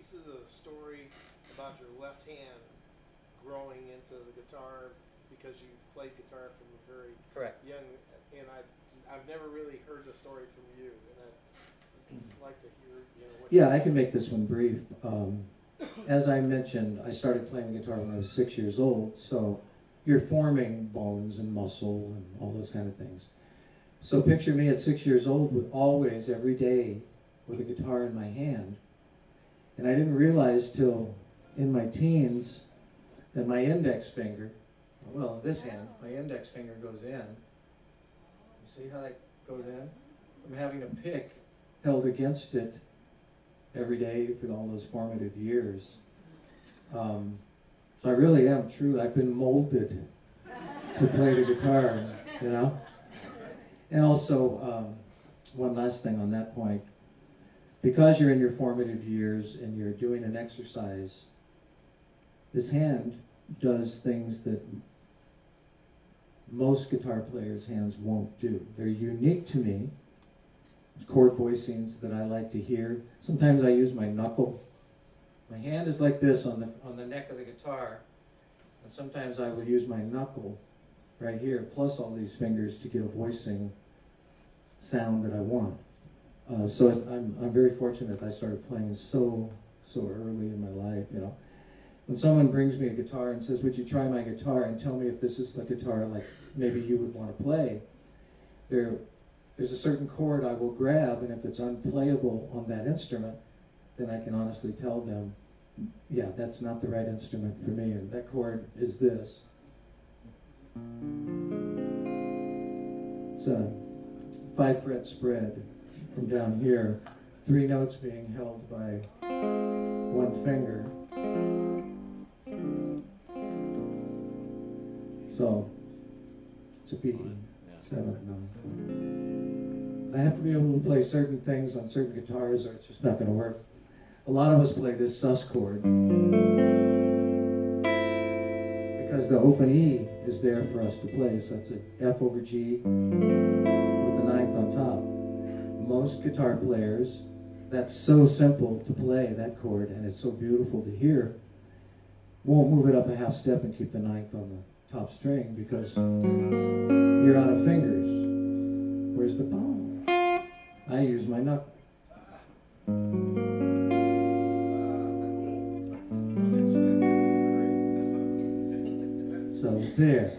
pieces of the story about your left hand growing into the guitar because you played guitar from a very Correct. young, and I've never really heard the story from you, and I'd like to hear, what Yeah, I can make this one brief. As I mentioned, I started playing guitar when I was 6 years old, so you're forming bones and muscle and all those kind of things. So picture me at 6 years old with always, every day, with a guitar in my hand. And I didn't realize till in my teens that my index finger, well, this hand, my index finger goes in. You see how that goes in? I'm having a pick held against it every day for all those formative years. So I really am true. I've been molded to play the guitar, you know? And also, one last thing on that point. Because you're in your formative years and you're doing an exercise, this hand does things that most guitar players' hands won't do. They're unique to me. Chord voicings that I like to hear. Sometimes I use my knuckle. My hand is like this on the neck of the guitar, and sometimes I will use my knuckle right here, plus all these fingers to get a voicing sound that I want. So I'm very fortunate I started playing so early in my life, you know. When someone brings me a guitar and says, would you try my guitar and tell me if this is the guitar like maybe you would want to play, there's a certain chord I will grab, and if it's unplayable on that instrument, then I can honestly tell them, yeah, that's not the right instrument for me, and that chord is this. It's a 5-fret spread from down here, 3 notes being held by 1 finger. So, it's a B, 7th note. I have to be able to play certain things on certain guitars or it's just not going to work. A lot of us play this sus chord because the open E is there for us to play. So it's a F over G with the 9th on top. Most guitar players, that's so simple to play, that chord, and it's so beautiful to hear, won't move it up a half step and keep the 9th on the top string because you're out of fingers. Where's the bone? I use my knuckle. So there.